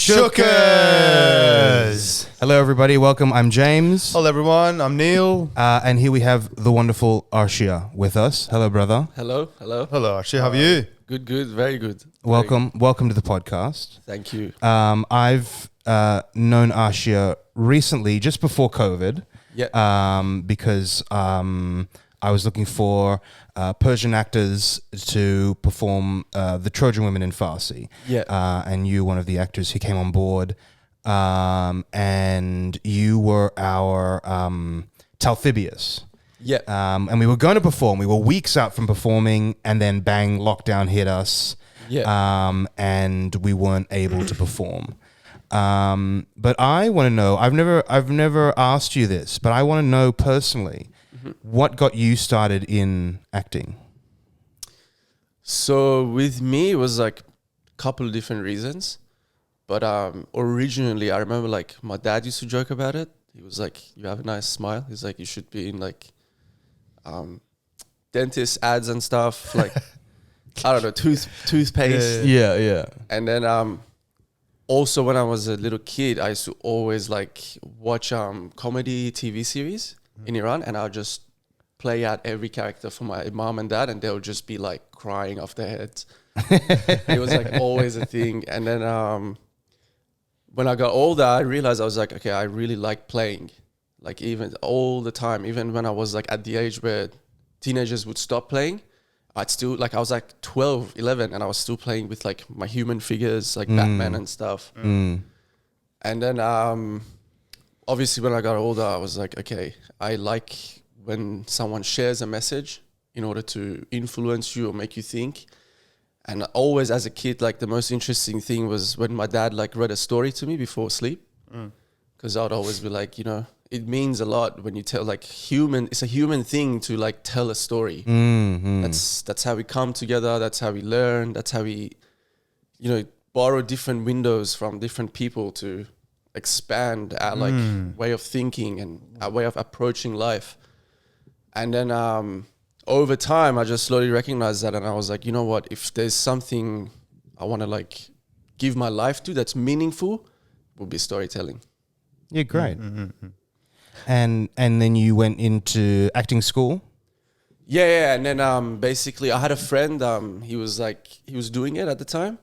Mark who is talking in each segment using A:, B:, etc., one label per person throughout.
A: Shookers!
B: Hello, everybody. Welcome. I'm James.
A: Hello, everyone. I'm Neil.
B: And here we have the wonderful Arshia with us. Hello, brother.
C: Hello.
A: Hello, Arshia. How are you?
C: Good. Very good.
B: Welcome to the podcast.
C: Thank you.
B: I've known Arshia recently, just before COVID.
C: Yeah.
B: Because I was looking for Persian actors to perform the Trojan Women in Farsi.
C: Yeah.
B: And you, one of the actors who came on board, and you were our Talthybius.
C: Yeah.
B: And we were going to perform. We were weeks out from performing, and then bang, lockdown hit us.
C: Yeah.
B: And we weren't able to perform. But I want to know. I've never asked you this, but I want to know personally, what got you started in acting?
C: So with me, it was like a couple of different reasons. But originally, I remember like my dad used to joke about it. He was like, "You have a nice smile." He's like, "You should be in like dentist ads and stuff, like I don't know, toothpaste."
B: Yeah.
C: And then also when I was a little kid, I used to always like watch comedy TV series in Iran, and I'll just play out every character for my mom and dad, and they'll just be like crying off their heads. It was like always a thing. And then when I got older, I realized I was like, okay, I really like playing, like even all the time. Even when I was like at the age where teenagers would stop playing, I'd still like, I was like 12, 11, and I was still playing with like my human figures, like Batman and stuff. And then obviously when I got older, I was like, okay, I like when someone shares a message in order to influence you or make you think. And always as a kid, like the most interesting thing was when my dad like read a story to me before sleep. Because I'd always be like, you know, it means a lot when you tell like it's a human thing to like tell a story. That's how we come together. That's how we learn. That's how we, you know, borrow different windows from different people to expand our like way of thinking and our way of approaching life. And then over time, I just slowly recognized that, and I was like, you know what? If there's something I want to like give my life to that's meaningful, it would be storytelling.
B: Yeah, great. And then you went into acting school?
C: Yeah. And then basically, I had a friend. He was doing it at the time,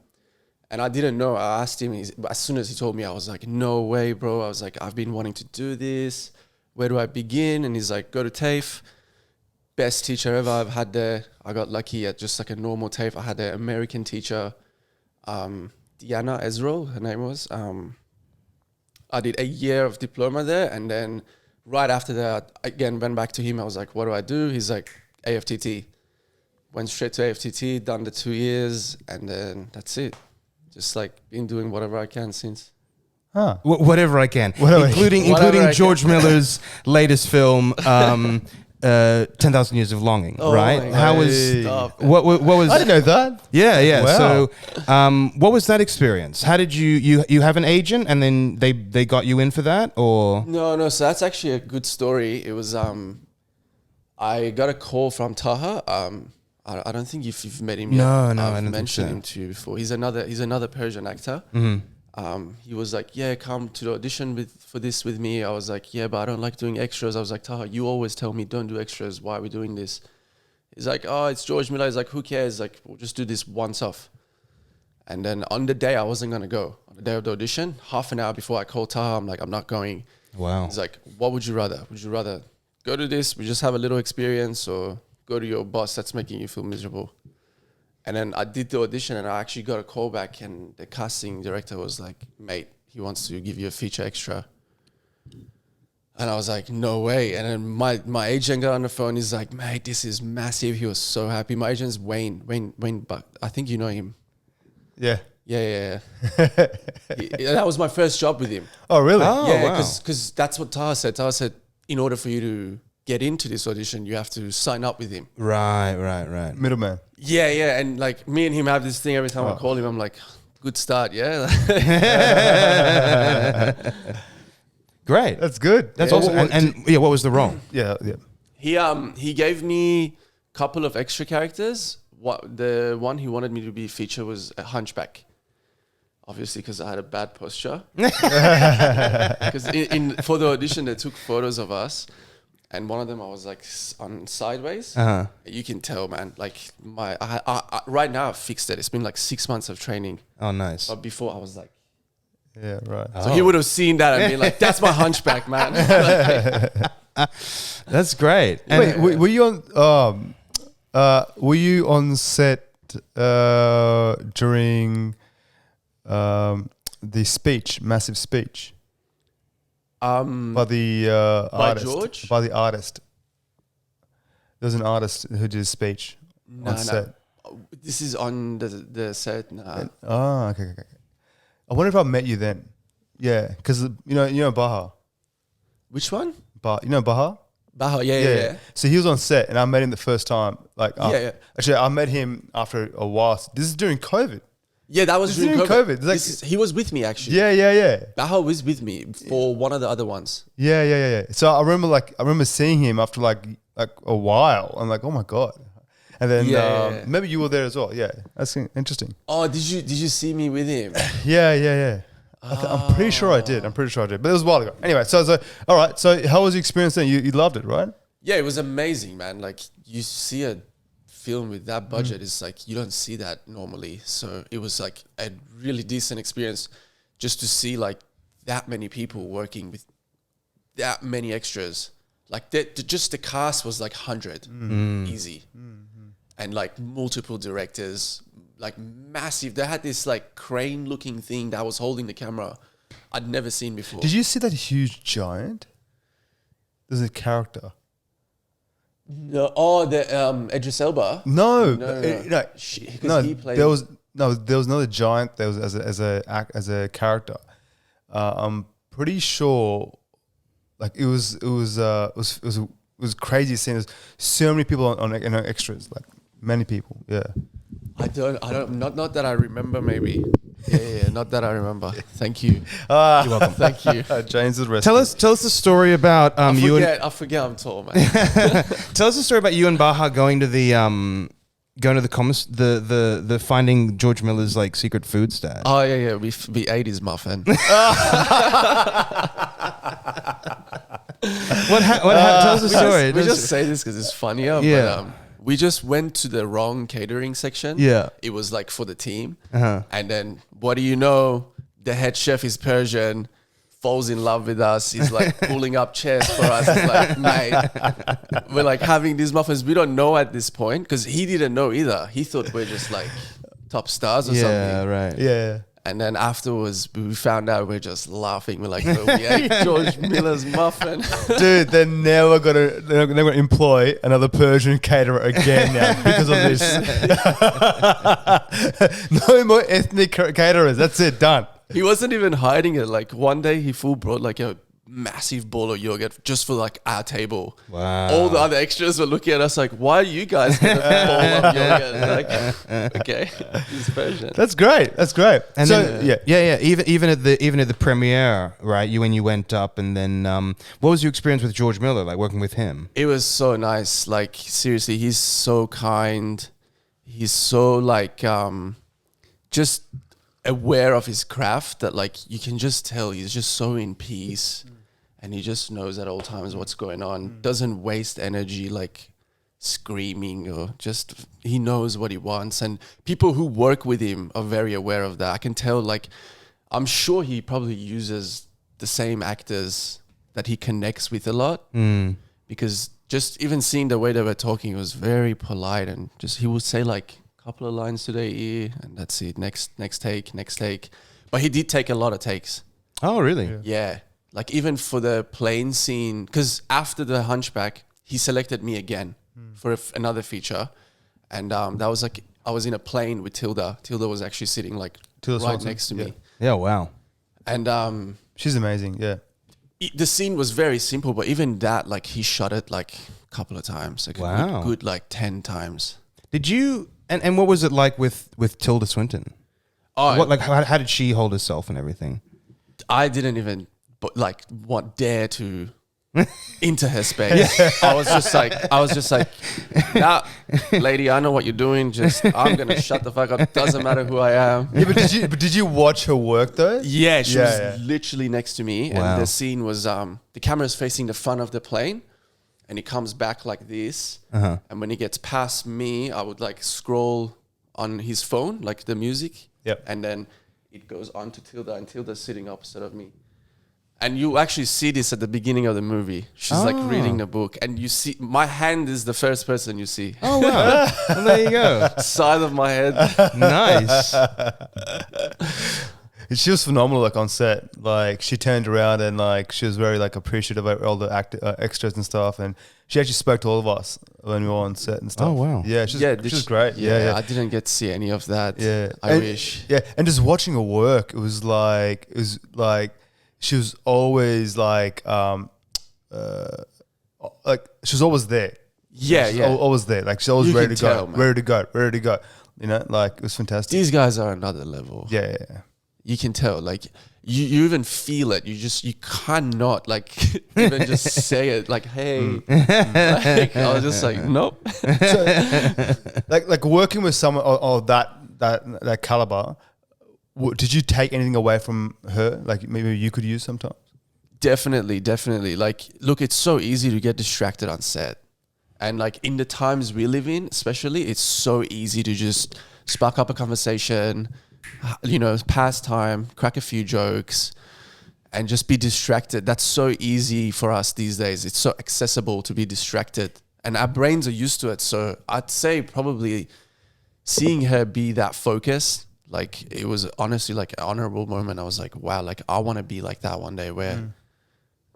C: and I didn't know. I asked him. As soon as he told me, I was like, no way, bro. I was like, I've been wanting to do this. Where do I begin? And he's like, go to TAFE. Best teacher ever I've had there. I got lucky at just like a normal TAFE. I had an American teacher, Diana Ezrol, her name was. I did a year of diploma there, and then right after that, again, went back to him. I was like, what do I do? He's like, AFTT. Went straight to AFTT, done the 2 years, and then that's it. Just like been doing whatever I can since.
A: Huh.
B: Whatever I can.
A: Whatever
B: including
C: I
B: George Miller's latest film, 10,000 Years of Longing, right? How was what was
A: I didn't know that.
B: Yeah.
A: Wow.
B: So, what was that experience? How did you have an agent, and then they got you in for that, or
C: No. So that's actually a good story. It was I got a call from Taha. I don't think if you've met him yet.
B: No,
C: I've
B: I don't
C: mentioned
B: think
C: him to you before. He's another Persian actor. He was like, yeah, come to the audition for this with me. I was like, yeah, but I don't like doing extras. I was like, Taha, you always tell me don't do extras. Why are we doing this? He's like, oh, it's George Miller. He's like, who cares? Like, we'll just do this once off. And then on the day I wasn't going to go, on the day of the audition, half an hour before I called Taha, I'm like, I'm not going.
B: wow?
C: He's like, what would you rather? Would you rather go to this, we just have a little experience, or go to your boss that's making you feel miserable? And then I did the audition, and I actually got a call back, and the casting director was like, mate, he wants to give you a feature extra. And I was like, no way. And then my agent got on the phone. He's like, mate, this is massive. He was so happy. My agent's Wayne Buck. I think you know him.
A: Yeah.
C: Yeah. That was my first job with him.
A: Oh, really?
B: Oh,
C: Yeah,
B: wow.
C: because that's what Taha said. Taha said, in order for you to get into this audition, you have to sign up with him.
B: Right.
A: Middleman.
C: Yeah. And like me and him have this thing every time I call him, I'm like, good start, yeah?
B: Great.
A: That's good.
B: That's
A: Yeah.
B: awesome. And yeah, what was the role?
A: Yeah.
C: He gave me a couple of extra characters. The one he wanted me to be feature was a hunchback. obviously because I had a bad posture. Because for the audition, they took photos of us, and one of them I was like on sideways. You can tell, man. Like I right now I've fixed it. It's been like 6 months of training.
B: Oh, nice.
C: But before I was like,
A: Yeah, right.
C: so he would have seen that and been like, "That's my hunchback, man."
B: That's great. And
A: Wait, were you on set during the speech, massive speech by the artist?
C: George?
A: By the artist. There was an artist who did a speech on set.
C: This is on the set. Nah.
A: Oh, okay. I wonder if I met you then. Yeah, because you know Baha.
C: Which one?
A: You know Baha?
C: Baha, yeah.
A: So he was on set, and I met him the first time.
C: Yeah.
A: Actually, I met him after a while. This is during COVID.
C: Yeah, that was
A: This is
C: during
A: during
C: COVID.
A: COVID.
C: He was with me actually.
A: Yeah.
C: Baha was with me for one of the other ones.
A: Yeah. So I remember seeing him after like a while. I'm like, oh my god. And then maybe you were there as well. Yeah, that's interesting.
C: Oh, did you see me with him?
A: Yeah. I'm pretty sure I did. But it was a while ago. Anyway, so all right. So how was your experience then? You loved it, right?
C: Yeah, it was amazing, man. Like you see a film with that budget, it's like you don't see that normally. So it was like a really decent experience just to see like that many people working with that many extras. Like just the cast was like 100 easy. And like multiple directors, like massive. They had this like crane looking thing that was holding the camera I'd never seen before.
A: Did you see that huge giant? There's a character.
C: No, the Idris Elba.
A: No.
C: He played.
A: There was another giant. There was as a character. I'm pretty sure, like it was crazy seeing there's so many people on extras, like many people. Yeah.
C: I don't. Not that I remember. Maybe. Yeah. Not that I remember. Thank you.
A: You're
C: welcome. Thank you.
A: James is
B: tell us the story about you and
C: I forget I'm tall, man.
B: tell us the story about you and Baha going to the the finding George Miller's like secret food stash.
C: Oh yeah. We ate his muffin.
B: Tell us the story.
C: We just say this because it's funnier.
B: Yeah.
C: But, we just went to the wrong catering section.
B: Yeah.
C: It was like for the team. And then, what do you know? The head chef is Persian, falls in love with us. He's like pulling up chairs for us. He's like, mate, we're like having these muffins. We don't know at this point because he didn't know either. He thought we're just like top stars or something.
B: Yeah, right.
A: Yeah.
C: And then afterwards, we found out we're just laughing. We're like, oh, we ate George Miller's muffin.
A: Dude, they're never gonna employ another Persian caterer again now because of this. No more ethnic caterers. That's it. Done.
C: He wasn't even hiding it. Like one day, he full brought like a massive bowl of yogurt just for like our table.
B: Wow.
C: All the other extras were looking at us like, why are you guys getting a bowl of yogurt? Like, okay, he's Persian.
A: That's great.
B: And
A: so
B: then, even at the premiere, right? When you went up, and then what was your experience with George Miller, like working with him?
C: It was so nice. Like seriously, he's so kind. He's so like just aware of his craft that like you can just tell he's just so in peace. And he just knows at all times what's going on. Doesn't waste energy like screaming or just, he knows what he wants. And people who work with him are very aware of that. I can tell, like, I'm sure he probably uses the same actors that he connects with a lot. Because just even seeing the way they were talking, it was very polite. And just, he would say like a couple of lines today, and that's it. Next take. But he did take a lot of takes.
B: Oh, really?
C: Yeah. Like even for the plane scene, because after the Hunchback, he selected me again for another feature. And that was like, I was in a plane with Tilda. Tilda was actually sitting like right next to me.
B: Yeah, wow.
C: And
A: she's amazing. Yeah.
C: The scene was very simple, but even that, like he shot it like a couple of times. Like
B: wow.
C: good like 10 times.
B: Did you, and what was it like with Tilda Swinton?
C: Oh,
B: What, like how did she hold herself and everything?
C: I didn't even dare to into her space. I was just like, nah, lady, I know what you're doing. Just, I'm going to shut the fuck up. Doesn't matter who I am.
A: Yeah, but did you watch her work though?
C: Yeah, she was literally next to me.
B: Wow.
C: And the scene was, the camera's facing the front of the plane and he comes back like this.
B: Uh-huh.
C: And when he gets past me, I would like scroll on his phone, like the music.
A: Yep.
C: And then it goes on to Tilda and Tilda's sitting opposite of me. And you actually see this at the beginning of the movie. She's like reading the book and you see my hand is the first person you see.
B: Oh, wow. Well, there you go.
C: Side of my head.
B: Nice.
A: She was phenomenal, like on set. Like she turned around and like she was very like appreciative of all the extras and stuff. And she actually spoke to all of us when we were on set and stuff.
B: Oh, wow.
A: Yeah, she's great.
C: Yeah, I didn't get to see any of that.
A: Yeah,
C: I wish.
A: Yeah, and just watching her work, it was like she was always like she was always there.
C: Yeah,
A: She's
C: yeah.
A: always there. Like she's always
C: You
A: ready
C: can
A: to go,
C: tell, man.
A: ready to go. You know, like it was fantastic.
C: These guys are another level.
A: Yeah.
C: You can tell, like you even feel it. You cannot like even just say it. Like, hey, like, I was just like, nope.
A: So, like working with someone of that caliber, did you take anything away from her? Like maybe you could use sometimes.
C: Definitely. Like, look, it's so easy to get distracted on set, and like in the times we live in, especially, it's so easy to just spark up a conversation. You know, pass time, crack a few jokes, and just be distracted. That's so easy for us these days. It's so accessible to be distracted, and our brains are used to it. So I'd say probably seeing her be that focused, like it was honestly like an honorable moment. I was like, wow, like I want to be like that one day where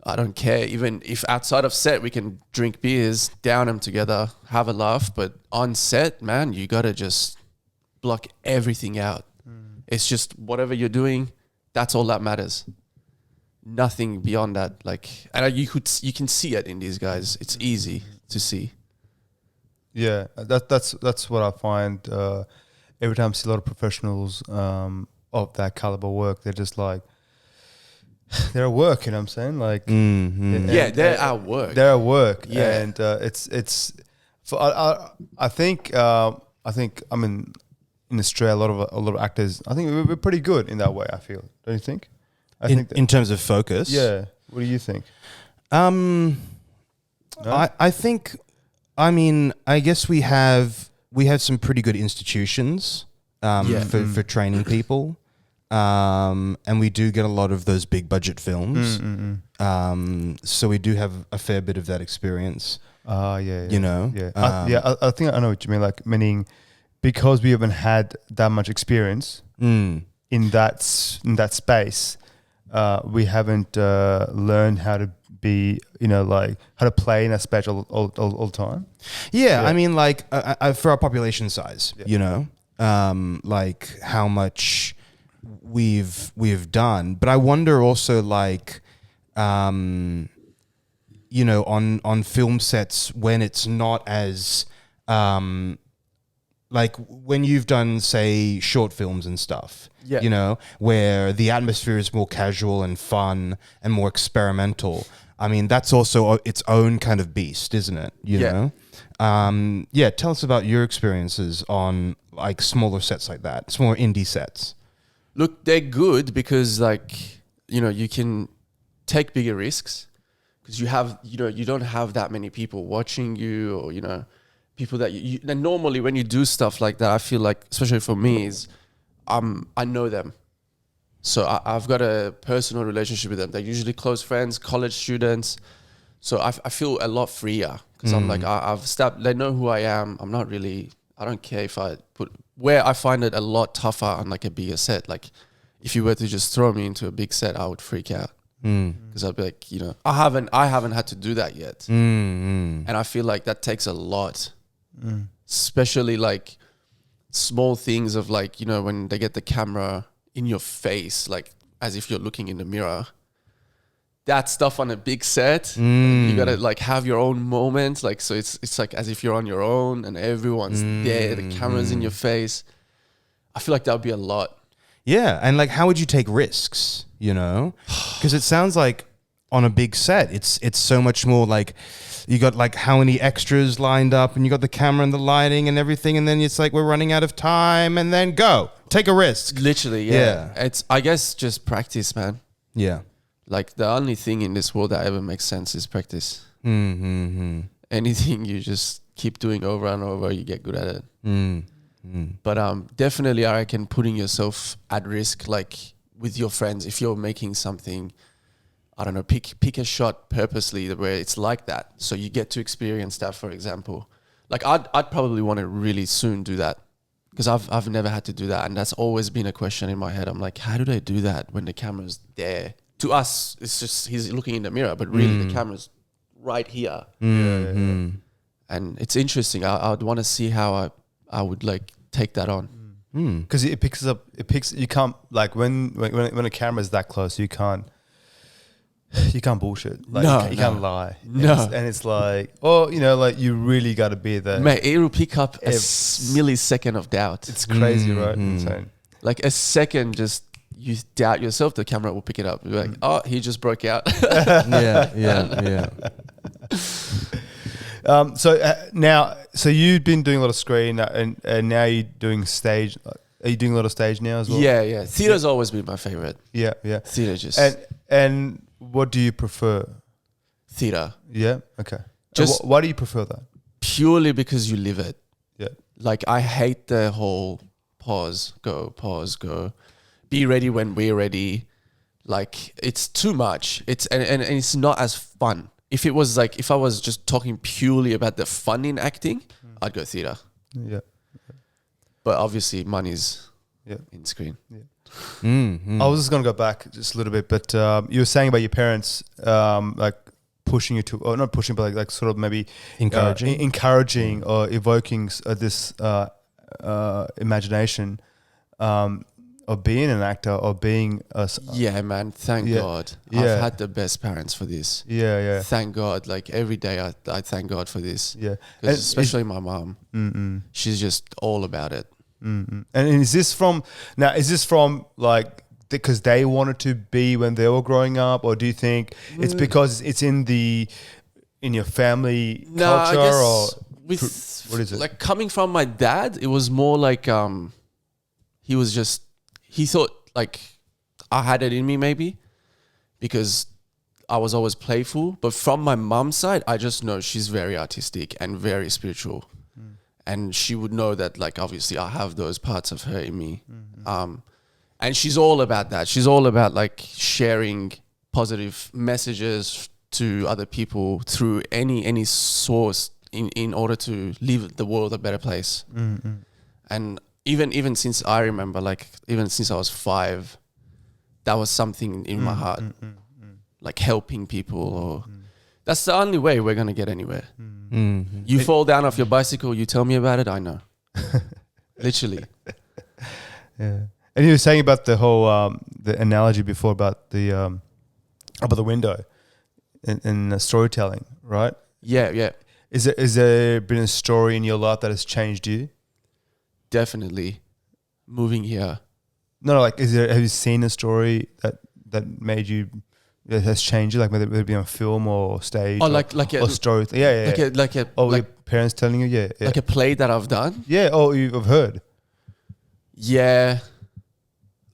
C: I don't care. Even if outside of set, we can drink beers, down them together, have a laugh. But on set, man, you got to just block everything out. It's just whatever you're doing, that's all that matters. Nothing beyond that. Like, and you can see it in these guys. It's easy to see.
A: Yeah, that's what I find. Every time I see a lot of professionals of that caliber work, they're just like they're at work. You know what I'm saying? Like,
C: They're at work.
A: They're at work.
C: Yeah,
A: and it's. For I think I mean. In Australia, a lot of actors, I think we're pretty good in that way. I feel, don't you think? I think
B: In terms of focus,
A: yeah. What do you think?
B: No? I think. I mean, I guess we have some pretty good institutions for training people, and we do get a lot of those big budget films. So we do have a fair bit of that experience.
A: Yeah.
B: You know,
A: I think I know what you mean. Like meaning. Because we haven't had that much experience in that space, we haven't learned how to be, like how to play in that space all the time.
B: Yeah, I mean, like for our population size, like how much we've done. But I wonder also, like, on film sets when it's not as like when you've done, say, short films and stuff, where the atmosphere is more casual and fun and more experimental. I mean, that's also its own kind of beast, isn't it? You know? Tell us about your experiences on like smaller sets like that, smaller indie sets.
C: Look, they're good because like, you can take bigger risks because you don't have that many people watching you or, people that and normally when you do stuff like that, I feel like, especially for me, is I know them. So I've got a personal relationship with them. They're usually close friends, college students. So I feel a lot freer because I'm like, I've stepped, they know who I am. I don't care if where I find it a lot tougher on like a bigger set. Like if you were to just throw me into a big set, I would freak out. Because I'd be like, I haven't had to do that yet. And I feel like that takes a lot. Especially like small things of like, when they get the camera in your face, like as if you're looking in the mirror, that stuff on a big set, you gotta like have your own moment. Like, so it's like as if you're on your own and everyone's there, the camera's in your face. I feel like that would be a lot.
B: Yeah. And like, how would you take risks, Because it sounds like on a big set. It's so much more like you got like how many extras lined up, and you got the camera and the lighting and everything, and then it's like we're running out of time, and then go take a risk.
C: Literally, yeah. It's, I guess, just practice, man.
B: Yeah.
C: Like the only thing in this world that ever makes sense is practice.
B: Mm-hmm.
C: Anything you just keep doing over and over, you get good at it.
B: Mm-hmm.
C: But definitely, I reckon putting yourself at risk, like with your friends, if you're making something, I don't know, pick a shot purposely where it's like that, so you get to experience that. For example, like I'd probably want to really soon do that, because I've never had to do that, and that's always been a question in my head. I'm like, how do they do that when the camera's there? To us, it's just he's looking in the mirror, but really the camera's right here.
B: Mm-hmm.
C: And it's interesting. I'd want to see how I would like take that on.
A: Because it picks up. You can't, like when a camera's that close, you can't bullshit. Like you can't lie.
C: No.
A: And it's like, oh, you know, like you really got to be there.
C: Mate, it will pick up a millisecond of doubt.
A: It's crazy, right? Insane.
C: Like a second, just you doubt yourself, the camera will pick it up. You're like, oh, he just broke out.
B: Yeah.
A: So you've been doing a lot of screen, and now you're doing stage. Are you doing a lot of stage now as well?
C: Yeah. Theatre's always been my favorite.
A: Yeah.
C: Theatre just...
A: And what do you prefer?
C: Theatre.
A: Yeah? Okay.
C: Just
A: why do you prefer that?
C: purely because you live it.
A: Yeah.
C: Like, I hate the whole pause, go, be ready when we're ready. Like, it's too much. And it's not as fun. If it was like, if I was just talking purely about the fun in acting, I'd go theatre.
A: Yeah.
C: But obviously money's in screen.
A: Yeah.
B: Mm-hmm.
A: I was just going to go back just a little bit, but you were saying about your parents, like pushing you to, or not pushing, but like sort of maybe encouraging or evoking this imagination of being an actor or being a...
C: Yeah, man. Thank God.
A: Yeah.
C: I've had the best parents for this.
A: Yeah.
C: Thank God. Like every day I thank God for this.
A: Yeah.
C: Especially my mom. She's just all about it.
A: And is this from like because they wanted to be when they were growing up, or do you think it's because it's in your family culture, or
C: with
A: what is it?
C: Like coming from my dad, it was more like he thought like I had it in me maybe because I was always playful, but from my mom's side, I just know she's very artistic and very spiritual. And she would know that, like, obviously I have those parts of her in me. And she's all about that. She's all about, like, sharing positive messages to other people through any source in order to leave the world a better place. And even since I remember, like, even since I was 5, that was something in my heart. Like, helping people or... That's the only way we're going to get anywhere. You fall down off your bicycle, you tell me about it, I know. Literally.
A: Yeah. And you were saying about the whole the analogy before about the window and the storytelling, right?
C: Yeah.
A: Is there been a story in your life that has changed you?
C: Definitely. Moving here.
A: No, like have you seen a story that made you... It has changed you, like whether it be on film or stage, or story. Like your parents telling you,
C: like a play that I've done.
A: Yeah, or you've heard.
C: Yeah,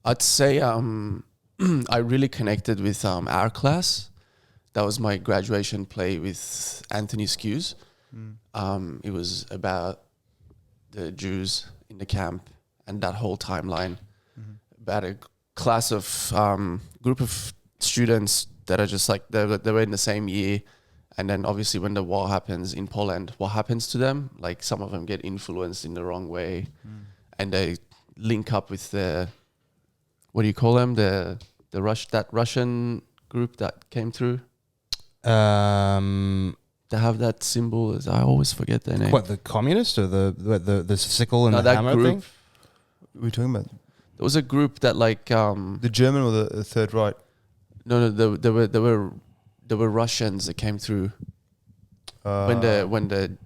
C: I'd say I really connected with our class. That was my graduation play with Anthony Skews. It was about the Jews in the camp and that whole timeline. About a class of group of students that are just like they were in the same year, and then obviously when the war happens in Poland, what happens to them? Like some of them get influenced in the wrong way, and they link up with the what do you call them? The Russian group that came through. They have that symbol. I always forget their name.
B: What, the communist or the sickle and the hammer
C: group,
B: thing?
A: What are we talking about?
C: There was a group that like
A: the German or the Third Reich.
C: No, there were Russians that came through when the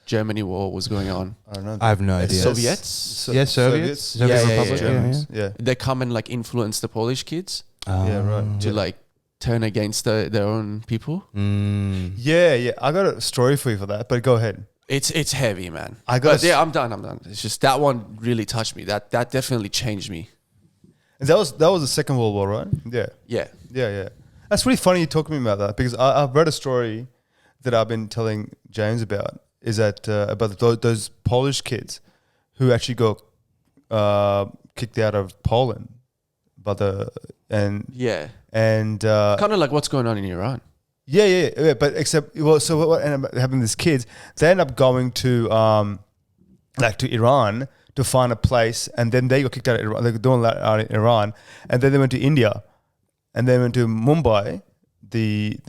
C: Germany war was going on.
A: I don't know.
B: I have no idea.
C: Soviets?
B: Soviets.
C: Yeah.
B: Republic.
A: Germans. Yeah.
C: They come and like influence the Polish kids
A: Yeah, right.
C: to like turn against their own people.
A: Yeah. I got a story for you for that, but go ahead.
C: It's heavy, man.
A: But
C: I'm done. It's just that one really touched me. That definitely changed me.
A: And that was the Second World War, right? Yeah.
C: Yeah.
A: That's really funny you talking to me about that, because I've read a story that I've been telling James about. Is that about those Polish kids who actually got kicked out of Poland by
C: kind of like what's going on in Iran.
A: Yeah. But except, so what ended up happening to these kids? They end up going to to Iran to find a place, and then they got kicked out of Iran. They were doing that out in Iran, and then they went to India, and they went to Mumbai, the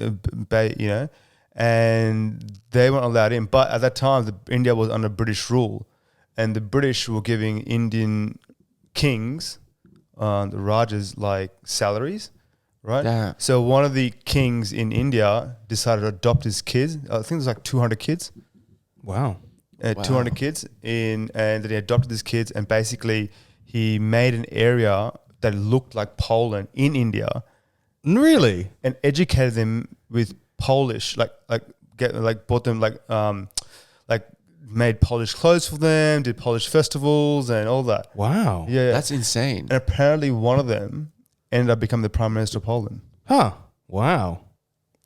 A: Bay, and they weren't allowed in. But at that time, India was under British rule, and the British were giving Indian kings, the Rajas, like salaries. Right.
C: Yeah.
A: So one of the kings in India decided to adopt his kids. I think there's like 200 kids.
B: Wow.
A: 200 kids and then he adopted his kids, and basically he made an area that looked like Poland in India.
B: Really?
A: And educated them with Polish, bought them made Polish clothes for them, did Polish festivals and all that.
B: Wow.
A: Yeah.
C: That's insane.
A: And apparently one of them ended up becoming the Prime Minister of Poland.
B: Huh. Wow.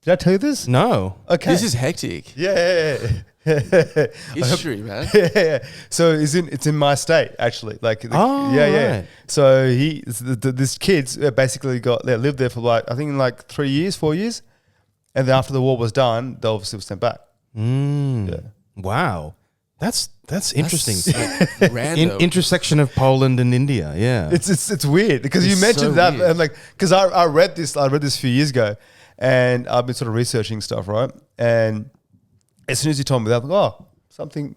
A: Did I tell you this?
B: No.
A: Okay.
C: This is hectic.
A: Yeah.
C: History, man.
A: Yeah. So it's in my state actually.
B: Right.
A: So this kids basically lived there for I think 3 years, 4 years, and then after the war was done, they obviously were sent back. Yeah.
B: Wow. That's interesting.
C: That's random.
B: Intersection of Poland and India. Yeah.
A: It's weird because you
C: It's
A: mentioned
C: so
A: that,
C: weird.
A: and because I read this a few years ago, and I've been sort of researching stuff, right? And as soon as you told me that, I'm like, oh, something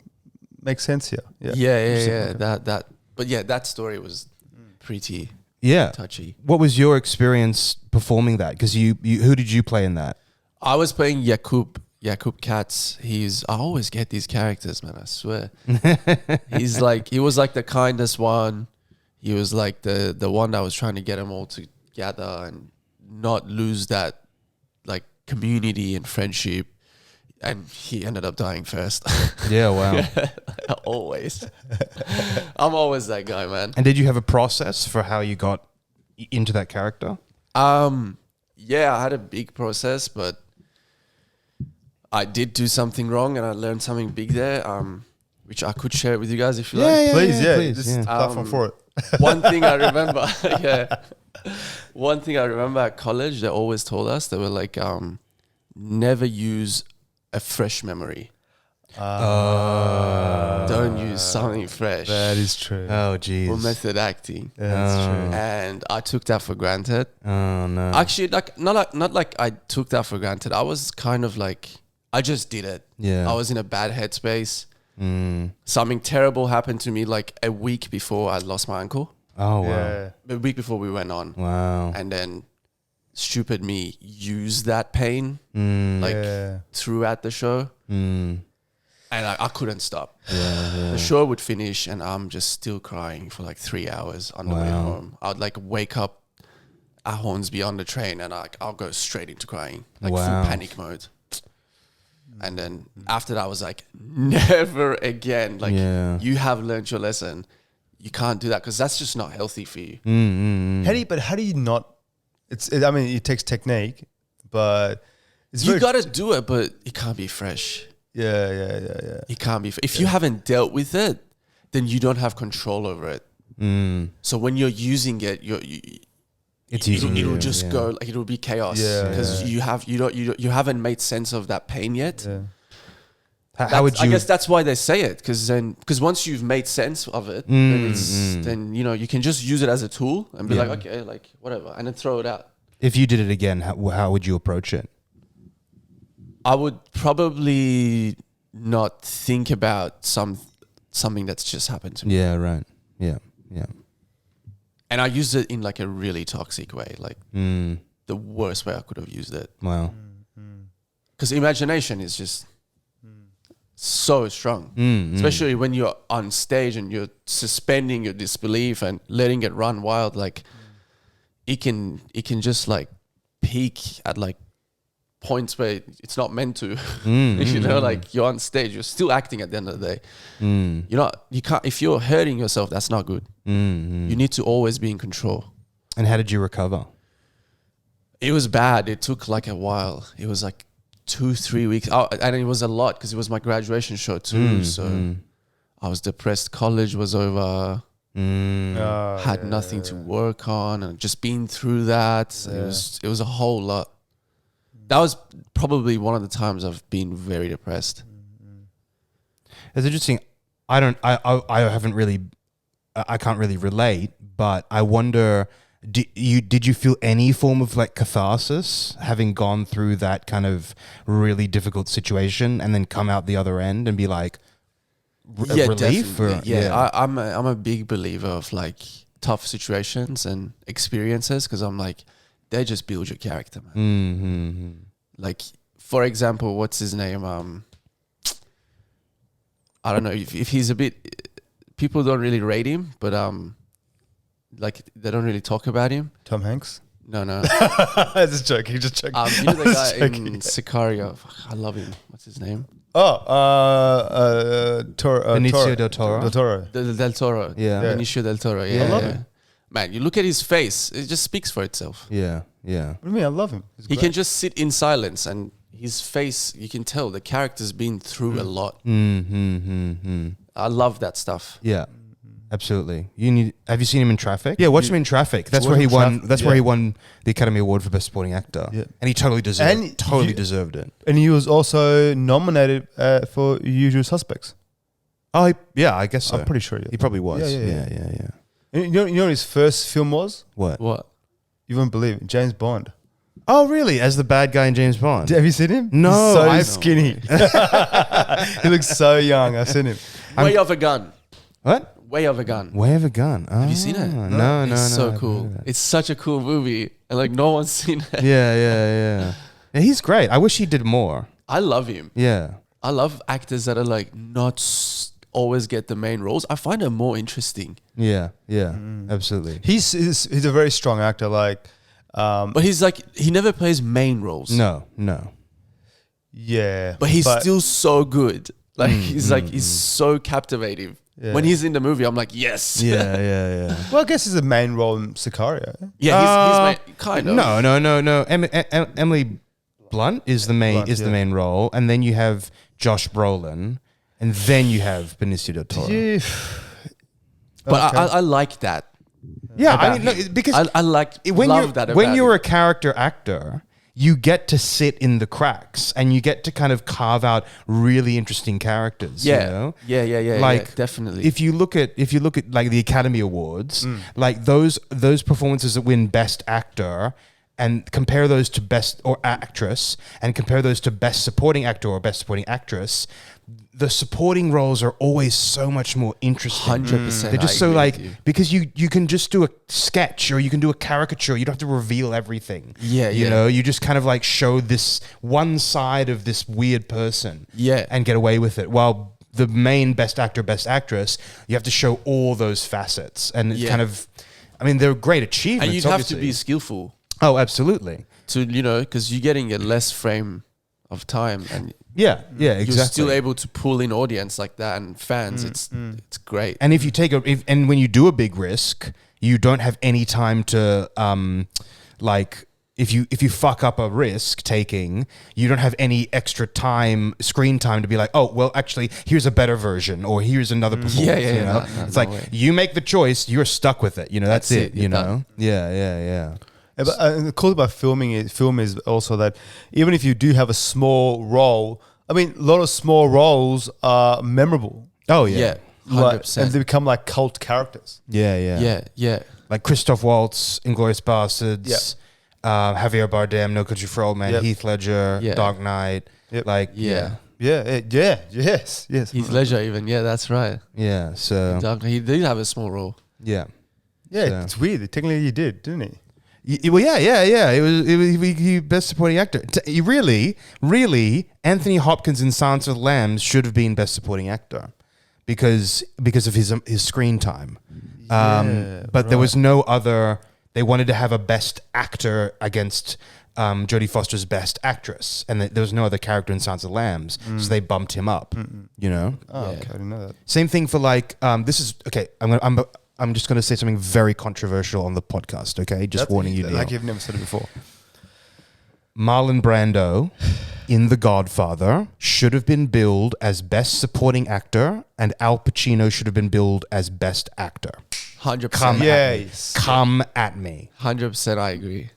A: makes sense here.
C: Yeah. That story was pretty
B: yeah.
C: touchy.
B: What was your experience performing that? Because you who did you play in that?
C: I was playing Jakub Katz. I always get these characters, man, I swear. He was like the kindest one. He was like the one that was trying to get them all together and not lose that like community and friendship. And he ended up dying first.
B: Yeah, wow.
C: Always. I'm always that guy, man.
B: And did you have a process for how you got into that character?
C: Yeah, I had a big process, but I did do something wrong and I learned something big there, which I could share with you guys if you like.
A: Please,
B: please,
A: this is the platform for it.
C: One thing I remember, one thing I remember at college, they always told us, they were like, never use a fresh memory. Don't use something fresh.
A: That is true.
B: Oh, geez.
C: Or method acting.
A: That's true.
C: And I took that for granted.
B: Oh, no.
C: Actually, not like I took that for granted. I was kind of like, I just did it.
B: Yeah.
C: I was in a bad headspace. Something terrible happened to me like a week before I lost my uncle.
B: Oh, wow.
A: Yeah.
C: A week before we went on.
B: Wow.
C: And then stupid me used that pain throughout the show. And I couldn't stop. The show would finish and I'm just still crying for like 3 hours on the way home. I'd like wake up at Hornsby on the train and I'll go straight into crying, like full panic mode. And then after that I was like, never again. Like you have learned your lesson. You can't do that because that's just not healthy for you.
A: How do you not? It takes technique, but
C: You got to do it, but it can't be fresh.
A: Yeah.
C: It can't be. If you haven't dealt with it, then you don't have control over it. So when you're using it, it'll just go like it'll be chaos because you haven't made sense of that pain yet.
A: Yeah.
B: How would you?
C: I guess that's why they say it because once you've made sense of it, then you can just use it as a tool and be like, okay, like whatever, and then throw it out.
B: If you did it again, how would you approach it?
C: I would probably not think about something that's just happened to me.
B: Yeah, right. Yeah.
C: And I used it in like a really toxic way, like the worst way I could have used it.
B: Wow.
C: Because imagination is just so strong, especially when you're on stage and you're suspending your disbelief and letting it run wild. Like it can just like peak at like points where it's not meant to. You know, like you're on stage, you're still acting at the end of the day. You can't, if you're hurting yourself, that's not good. You need to always be in control.
B: And how did you recover?
C: It was bad. It took like a while. It was like 2-3 weeks. Oh, and it was a lot because it was my graduation show too. So I was depressed. College was over. Had nothing to work on, and just been through that. It was a whole lot. That was probably one of the times I've been very depressed.
B: It's interesting. I haven't really, I can't really relate, but I wonder, did you feel any form of like catharsis having gone through that kind of really difficult situation and then come out the other end and be like, relief?
C: I'm a big believer of like tough situations and experiences, because I'm like, they just build your character, man. Like, for example, what's his name? I don't know if he's a bit. People don't really rate him, but like they don't really talk about him.
A: Tom Hanks?
C: No.
A: Just joking. You
C: know the guy in Sicario. I love him. What's his name?
B: Benicio del Toro.
C: Del Toro.
B: Yeah.
C: Benicio del Toro. Yeah.
A: I love him.
C: Man, you look at his face, it just speaks for itself.
B: Yeah.
A: What do you mean? I love him.
C: He can just sit in silence, and his face, you can tell the character's been through a lot. I love that stuff.
B: Yeah. Absolutely. Have you seen him in Traffic? Yeah, watch him in Traffic. That's where he won. That's where he won the Academy Award for Best Supporting Actor. Yeah. And he totally deserved it.
A: And he was also nominated for Usual Suspects.
B: Oh, yeah, I guess so.
A: I'm pretty sure.
B: He probably was. Yeah.
A: And you know what his first film was?
B: What?
A: You wouldn't believe it. James Bond.
B: Oh, really? As the bad guy in James Bond?
A: Have you seen him?
B: No.
A: He's so skinny. He looks so young. I've seen him.
C: Way of a Gun.
B: What?
C: Way of a Gun.
B: Way of a Gun. Oh,
C: have you seen it?
B: No.
C: It's so cool. It's such a cool movie, and like no one's seen it.
B: Yeah. He's great. I wish he did more.
C: I love him.
B: Yeah.
C: I love actors that are like not always get the main roles. I find them more interesting.
B: Yeah. Absolutely.
A: He's a very strong actor. Like,
C: but he's like, he never plays main roles.
B: No.
A: Yeah.
C: But he's still so good. Like he's so captivating. Yeah. When he's in the movie, I'm like, yes.
B: Yeah.
A: Well, I guess he's a main role in Sicario.
C: Yeah, he's kind of.
B: No. Emily Blunt is the main role, and then you have Josh Brolin, and then you have Benicio del Toro.
A: Yeah.
C: But I like that.
B: Yeah, I mean, because
C: I love that.
B: When you're a character actor, you get to sit in the cracks and you get to kind of carve out really interesting characters.
C: Yeah,
B: you know?
C: Yeah,
B: like,
C: definitely.
B: If you look at like the Academy Awards, like those performances that win Best Actor, and compare those to Best or Actress, and compare those to Best Supporting Actor or Best Supporting Actress, the supporting roles are always so much more interesting.
C: 100%.
B: They're just so like, because you can just do a sketch or you can do a caricature. You don't have to reveal everything.
C: Yeah,
B: you know, you just kind of like show this one side of this weird person.
C: Yeah.
B: And get away with it. While the main Best Actor, Best Actress, you have to show all those facets. And it's kind of, I mean, they're great achievements.
C: And you'd have to be skillful.
B: Oh, absolutely.
C: To, you know, because you're getting a less frame of time, and
B: yeah, exactly.
C: You're still able to pull in audience like that and fans. It's great.
B: And if you take and when you do a big risk, you don't have any time to like if you fuck up a risk taking, you don't have any extra screen time to be like, oh well, actually here's a better version or here's another performance. You know? It's like you make the choice, you're stuck with it. You know, that's it. You know, done. Yeah.
A: But the cool about film is also that even if you do have a small role, I mean, a lot of small roles are memorable.
B: Oh yeah,
C: 100%.
A: And they become like cult characters.
B: Yeah. Like Christoph Waltz, Inglourious Basterds, Javier Bardem, No Country for Old Men, Heath Ledger, Dark Knight. Like yes.
C: Heath Ledger even. Yeah, that's right.
B: Yeah, so
C: he did have a small role.
B: Yeah.
A: So. It's weird. Technically, he did, didn't he?
B: Well, yeah. It was he Best Supporting Actor. Really, Anthony Hopkins in Silence of the Lambs should have been Best Supporting Actor because of his screen time. But there was no other. They wanted to have a Best Actor against Jodie Foster's Best Actress, and there was no other character in Silence of the Lambs, so they bumped him up. You know.
A: Oh, okay, I didn't know that.
B: Same thing for like this is okay. I'm just going to say something very controversial on the podcast. Okay, just warning you.
A: Like you've never said it before.
B: Marlon Brando in The Godfather should have been billed as Best Supporting Actor, and Al Pacino should have been billed as Best Actor.
C: 100%.
B: Come at me.
C: 100%. I agree.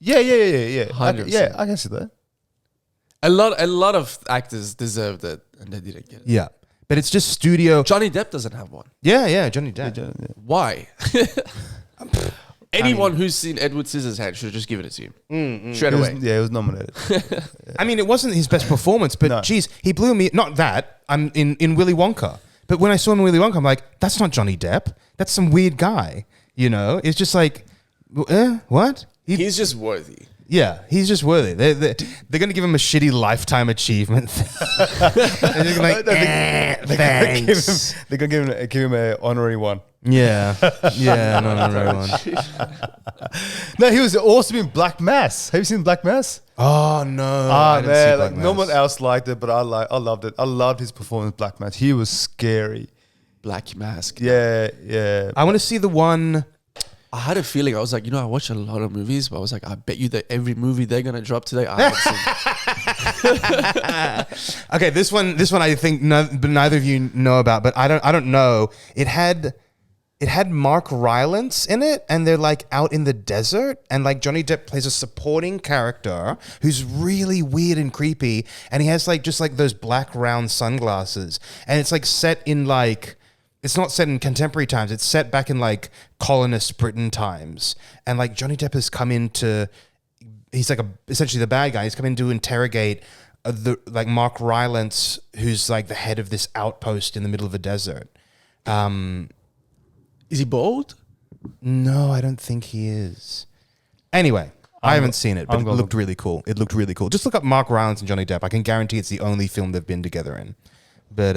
A: Yeah.
C: 100%.
A: I can see that.
C: A lot of actors deserved it, and they didn't get it.
B: Yeah, but it's just studio.
C: Johnny Depp doesn't have one.
B: Yeah, Johnny Depp.
A: Yeah.
C: Why? Anyone who's seen Edward Scissorhands should have just given it to him straight away.
A: It was nominated.
B: I mean, it wasn't his best performance, but geez, he blew me. Not that I'm in Willy Wonka, but when I saw him in Willy Wonka, I'm like, that's not Johnny Depp. That's some weird guy. You know, it's just like, what?
C: He's just worthy.
B: Yeah, he's just worthy. They're going to give him a shitty lifetime achievement. They're just gonna thanks.
A: They're going to give him an honorary one.
B: Yeah, an honorary one.
A: No, he was awesome in Black Mass. Have you seen Black Mass?
B: Oh no!
A: Ah man, like no one else liked it, but I loved it. I loved his performance in Black Mass. He was scary.
C: Black Mask.
A: Yeah.
B: I want to see the one.
C: I had a feeling. I was like, I watch a lot of movies, but I was like, I bet you that every movie they're gonna drop today, I haven't seen.
B: Okay, this one I think neither of you know about, but I don't know. It had Mark Rylance in it, and they're like out in the desert, and like Johnny Depp plays a supporting character who's really weird and creepy, and he has like just like those black round sunglasses, and it's like set in like. It's not set in contemporary times. It's set back in like colonist Britain times. And like Johnny Depp has come in he's like essentially the bad guy. He's come in to interrogate like Mark Rylance, who's like the head of this outpost in the middle of the desert.
C: Is he bald?
B: No, I don't think he is. Anyway, I haven't seen it, but it looked really cool. Just look up Mark Rylance and Johnny Depp. I can guarantee it's the only film they've been together in. But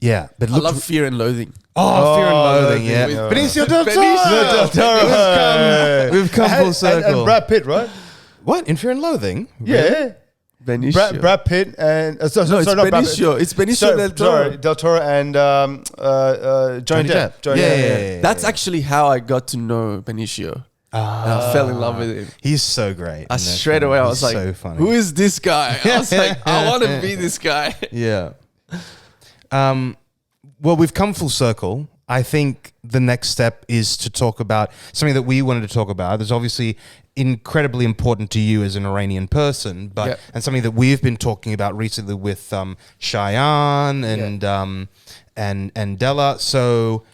B: yeah, but
C: I love Fear and Loathing.
B: Oh, Fear and Loathing, yeah. Benicio del Toro. We've come full circle.
A: And Brad Pitt, right?
B: What? In Fear and Loathing?
A: Yeah.
C: Benicio.
A: Brad Pitt and...
C: it's Benicio. It's Benicio del Toro.
A: Sorry, Del Toro and Johnny Depp.
B: Yeah.
C: That's actually how I got to know Benicio. And I fell in love with him.
B: He's so great.
C: Straight away, I was like, so funny. Who is this guy? I was like, I want to be this guy.
B: Yeah. Well, we've come full circle. I think the next step is to talk about something that we wanted to talk about. There's obviously incredibly important to you as an Iranian person, but and something that we've been talking about recently with Cheyenne and Della. So,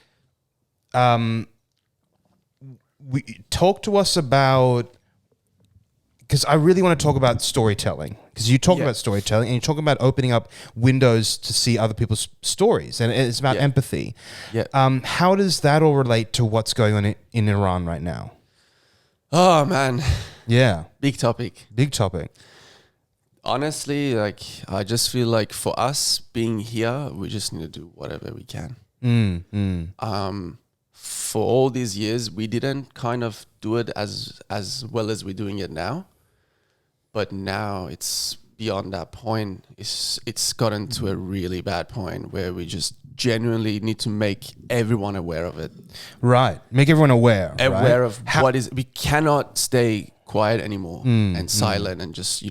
B: we talk to us about, because I really want to talk about storytelling. Because you talk about storytelling and you talk about opening up windows to see other people's stories, and it's about empathy. Yeah. How does that all relate to what's going on in Iran right now?
C: Oh man.
B: Yeah.
C: Big topic.
B: Honestly,
C: like I just feel like for us being here, we just need to do whatever we can. For all these years, we didn't kind of do it as well as we're doing it now. But now it's beyond that point. It's gotten to a really bad point where we just genuinely need to make everyone aware of it.
B: Right. Make everyone aware.
C: Aware of what is. We cannot stay quiet anymore and silent and just,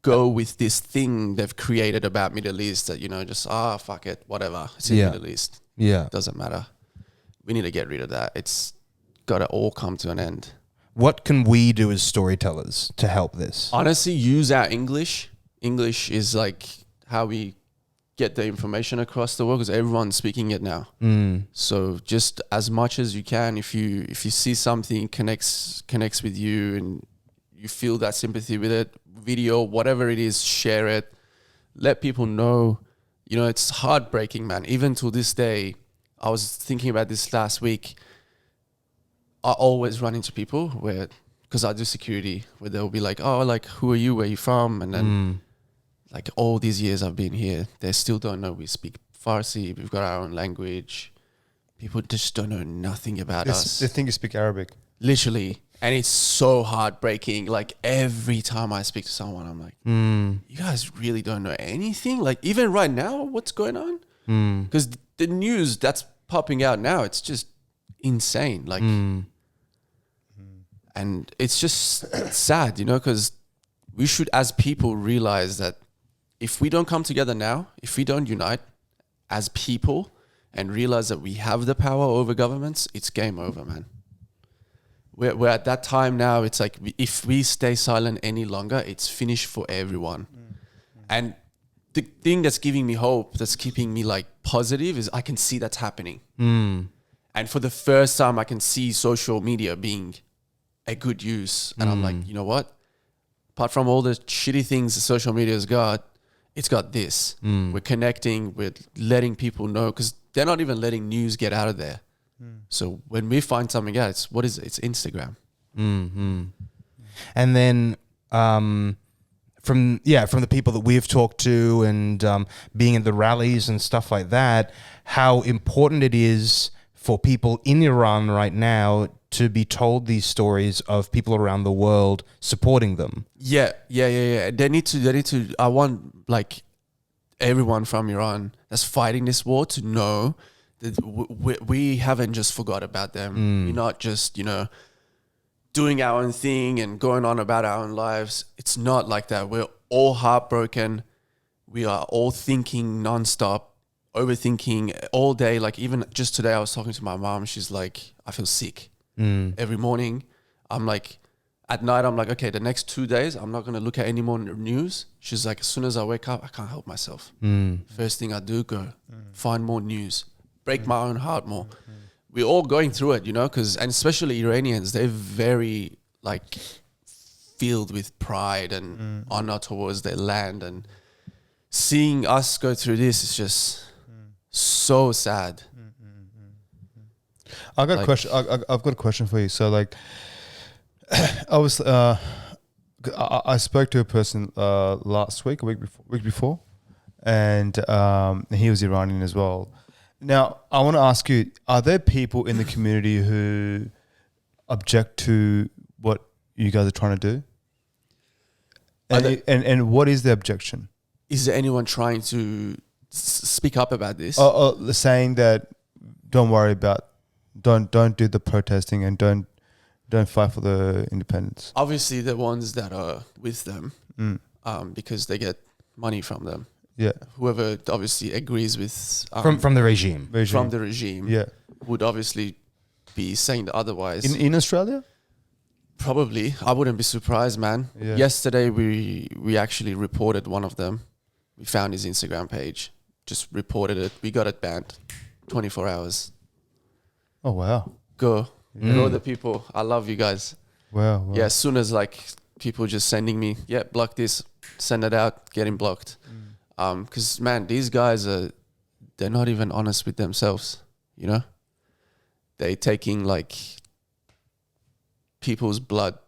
C: go with this thing they've created about Middle East that, just, fuck it, whatever. It's in Middle East. Yeah. Doesn't matter. We need to get rid of that. It's got to all come to an end.
B: What can we do as storytellers to help this?
C: Honestly, use our English. English is like how we get the information across the world because everyone's speaking it now. So just as much as you can, if you see something connects with you and you feel that sympathy with it, video, whatever it is, share it. Let people know. It's heartbreaking, man. Even to this day, I was thinking about this last week. I always run into people because I do security, where they'll be like, oh, like, who are you? Where are you from? And then like all these years I've been here, they still don't know we speak Farsi. We've got our own language. People just don't know nothing about us.
A: They think you speak Arabic.
C: Literally. And it's so heartbreaking. Like every time I speak to someone, I'm like, you guys really don't know anything? Like even right now, what's going on? Because the news that's popping out now, it's just insane. Like, and it's just sad, you know, because we should as people realize that if we don't come together now, if we don't unite as people and realize that we have the power over governments, it's game over, man. We're at that time now. It's like if we stay silent any longer, it's finished for everyone. And the thing that's giving me hope, that's keeping me like positive, is I can see that's happening. And for the first time, I can see social media being a good use. And I'm like, you know what? Apart from all the shitty things the social media has got, it's got this. We're connecting, we're letting people know, because they're not even letting news get out of there. So when we find something out, it's Instagram.
B: And then from the people that we've talked to and being in the rallies and stuff like that, how important it is for people in Iran right now to be told these stories of people around the world supporting them.
C: Yeah. They need to. I want like everyone from Iran that's fighting this war to know that we haven't just forgot about them. We're not just, you know, doing our own thing and going on about our own lives. It's not like that. We're all heartbroken. We are all thinking nonstop, overthinking all day. Like even just today, I was talking to my mom. She's like, I feel sick. Every morning. I'm like, at night, I'm like, okay, the next 2 days, I'm not going to look at any more news. She's like, as soon as I wake up, I can't help myself. First thing I do, go find more news, break my own heart more. We're all going through it, you know, and especially Iranians, they're very like filled with pride and honor towards their land. And seeing us go through this is just so sad.
A: I got a question. I've got a question for you. So, like, I spoke to a person last week, week before, and he was Iranian as well. Now, I want to ask you: are there people in the community who object to what you guys are trying to do? And what is the objection?
C: Is there anyone trying to speak up about this?
A: Saying that don't worry about. Don't do the protesting and don't fight for the independence.
C: Obviously, the ones that are with them, because they get money from them.
A: Yeah.
C: Whoever obviously agrees with
B: from the regime.
C: From the regime.
A: Yeah.
C: Would obviously be saying otherwise.
A: In Australia?
C: Probably. I wouldn't be surprised, man.
A: Yeah.
C: Yesterday, we actually reported one of them. We found his Instagram page. Just reported it. We got it banned. 24 hours.
A: Oh, wow.
C: Go the people. I love you guys.
A: Wow.
C: Yeah, as soon as like people just sending me, block this, send it out, getting blocked. Because man, these guys they're not even honest with themselves, you know? They taking like people's blood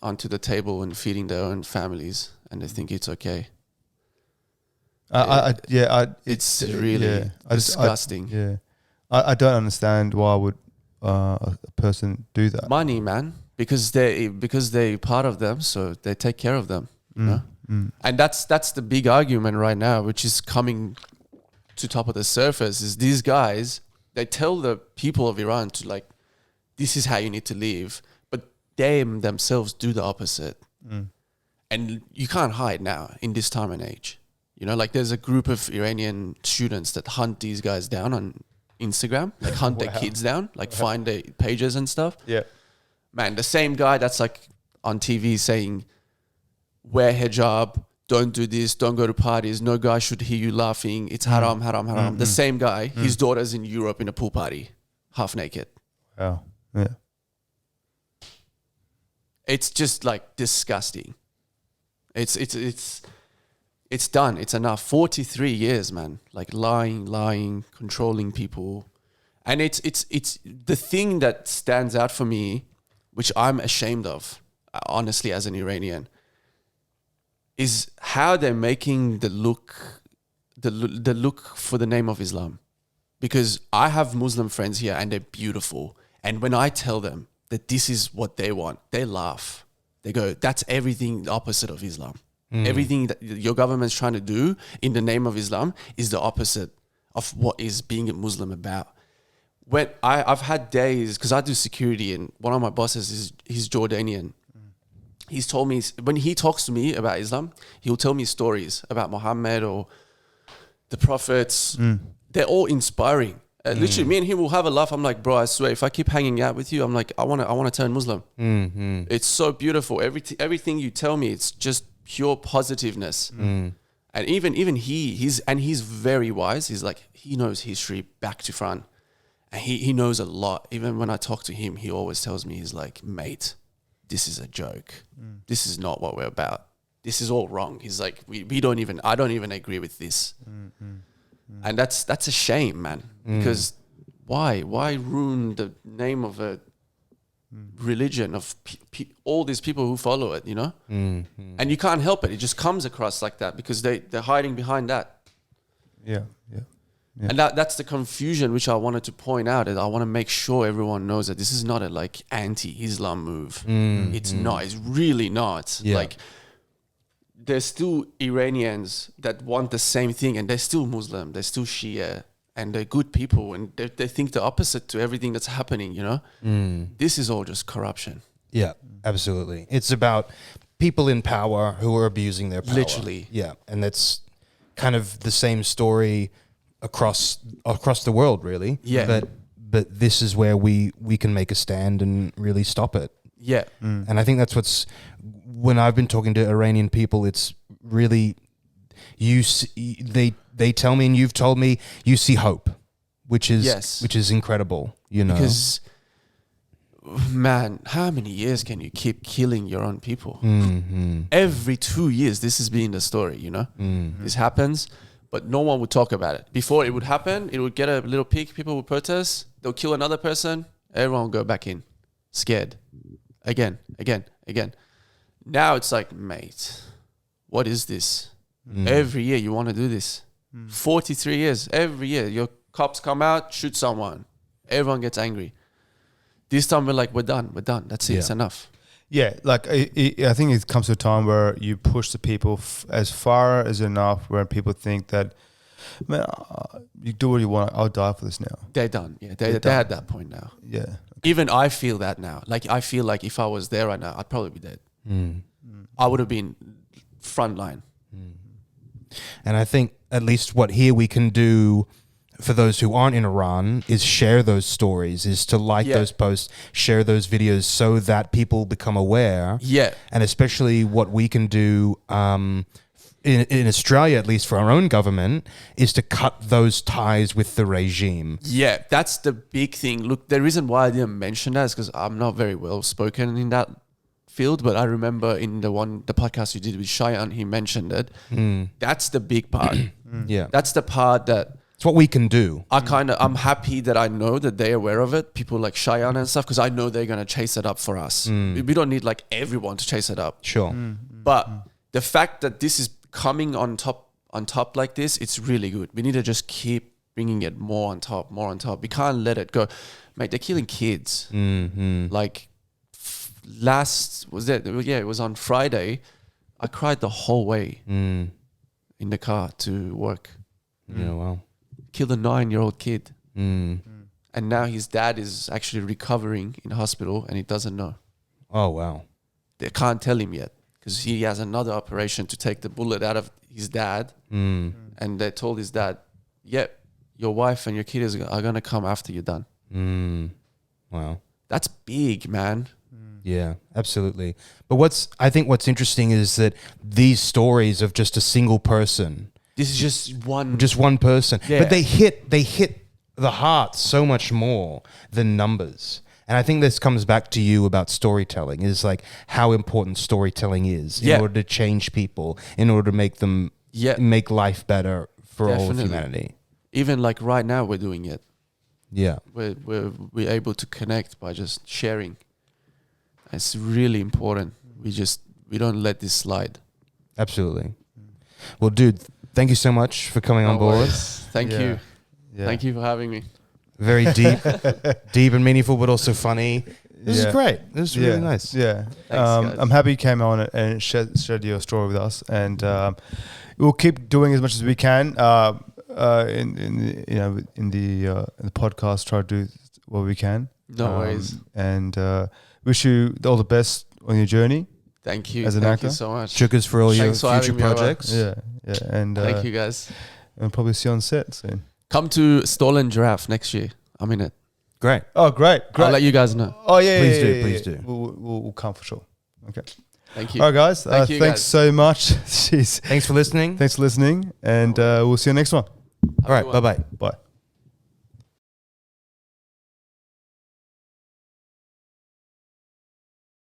C: onto the table and feeding their own families, and they think it's okay. It's really disgusting.
A: I don't understand why would a person do that.
C: Money, man, because they part of them, so they take care of them. You know? And that's the big argument right now, which is coming to top of the surface. Is these guys, they tell the people of Iran to like, this is how you need to live, but they themselves do the opposite. And you can't hide now in this time and age. You know, like there's a group of Iranian students that hunt these guys down on Instagram, like hunt their kids down, like find their pages and stuff.
A: Yeah.
C: Man, the same guy that's like on TV saying, wear hijab, don't do this, don't go to parties, no guy should hear you laughing, it's haram, haram, haram. The same guy, his daughter's in Europe in a pool party, half naked.
A: Wow. Yeah.
C: It's just like disgusting. It's done. It's enough. 43 years, man. Like lying, controlling people. And it's the thing that stands out for me, which I'm ashamed of, honestly, as an Iranian, is how they're making the look for the name of Islam. Because I have Muslim friends here and they're beautiful. And when I tell them that this is what they want, they laugh. They go, that's everything the opposite of Islam. Everything that your government's trying to do in the name of Islam is the opposite of what is being a Muslim about. When I've had days, because I do security, and one of my bosses he's Jordanian. He's told me, when he talks to me about Islam, he'll tell me stories about Muhammad or the prophets. They're all inspiring. Literally, me and him will have a laugh. I'm like, bro, I swear, if I keep hanging out with you, I'm like, I want to turn Muslim. It's so beautiful. Everything you tell me, it's just pure positiveness. And even he's very wise. He's like, he knows history back to front, and he knows a lot. Even when I talk to him, he always tells me, he's like, mate, this is a joke. This is not what we're about. This is all wrong. He's like, I don't even agree with this. And that's a shame, man. Because why ruin the name of a religion of all these people who follow it, you know? And you can't help it. It just comes across like that because they're hiding behind that. Yeah. And that's the confusion which I wanted to point out. Is I want to make sure everyone knows that this is not a like anti-Islam move. It's not. It's really not. Like, there's still Iranians that want the same thing, and they're still Muslim, they're still Shia, and they're good people, and they think the opposite to everything that's happening, you know? This is all just corruption.
B: Yeah, absolutely. It's about people in power who are abusing their power.
C: Literally.
B: Yeah, and that's kind of the same story across the world, really.
C: Yeah.
B: But this is where we can make a stand and really stop it.
C: Yeah.
B: And I think that's what's, when I've been talking to Iranian people, it's really, they tell me, and you've told me, you see hope, which is incredible, you know. Because,
C: man, how many years can you keep killing your own people? Every 2 years, this has been the story, you know. This happens, but no one would talk about it. Before it would happen, it would get a little peak, people would protest, they'll kill another person, everyone will go back in, scared. Again. Now it's like, mate, what is this? Every year you want to do this. 43 years, every year your cops come out, shoot someone. Everyone gets angry. This time we're like, we're done. That's it. It's enough.
A: Yeah, like I think it comes to a time where you push the people as far as enough where people think that, man, you do what you want. I'll die for this now.
C: They're done. Yeah, they're at that point now.
A: Yeah.
C: Even I feel that now. Like, I feel like if I was there right now, I'd probably be dead. I would have been front line.
B: And I think at least what here we can do for those who aren't in Iran is share those stories, is to like those posts, share those videos so that people become aware.
C: Yeah.
B: And especially what we can do in Australia, at least for our own government, is to cut those ties with the regime.
C: Yeah, that's the big thing. Look, the reason why I didn't mention that is because I'm not very well spoken in that field, but I remember in the podcast you did with Shayan, he mentioned it. That's the big part.
B: Yeah.
C: That's the part that
B: it's what we can do.
C: I'm happy that I know that they're aware of it, people like Shayan and stuff, because I know they're going to chase it up for us. We don't need like everyone to chase it up.
B: Sure.
C: But the fact that this is coming on top like this, it's really good. We need to just keep bringing it more on top. We can't let it go. Mate, they're killing kids. Like it was on Friday. I cried the whole way in the car to work.
B: Yeah, wow.
C: Killed a 9-year-old kid. And now his dad is actually recovering in hospital and he doesn't know.
B: Oh, wow.
C: They can't tell him yet because he has another operation to take the bullet out of his dad. And they told his dad, your wife and your kid are going to come after you're done.
B: Wow.
C: That's big, man.
B: Yeah, absolutely. But I think what's interesting is that these stories of just a single person.
C: This is just one
B: person. Yeah. But they hit the heart so much more than numbers. And I think this comes back to you about storytelling, is like how important storytelling is in order to change people, in order to make them make life better for all of humanity. Even
C: like right now we're doing it.
B: Yeah.
C: We're able to connect by just sharing. It's really important. We don't let this slide.
B: Absolutely. Well, dude, thank you so much for coming on board.
C: Thank you. Yeah. Thank you for having me.
B: Very deep and meaningful, but also funny. This is great. This is really nice.
A: Yeah.
C: Thanks, guys.
A: I'm happy you came on and shared your story with us, and we'll keep doing as much as we can. In the podcast, try to do what we can.
C: No worries.
A: And wish you all the best on your journey.
C: Thank you.
A: As an
C: Thank
A: actor.
C: you so much.
B: Chukkas for all your
C: Thanks for
B: future
C: having me over.
B: projects.
A: Yeah. And
C: Thank you, guys.
A: and probably see you on set soon.
C: Come to Stolen Giraffe next year. I'm in it.
B: Great.
A: Oh, great.
C: I'll let you guys know.
A: Oh, yeah.
B: Please
A: yeah,
B: do,
A: yeah,
B: please
A: yeah.
B: do.
A: We'll come for sure. Okay.
C: Thank you.
A: All right, guys.
C: Thank you,
A: thanks
C: guys.
A: so much. Jeez.
B: Thanks for listening.
A: Thanks for listening, and we'll see you next one.
B: All right. Bye-bye.
A: Bye.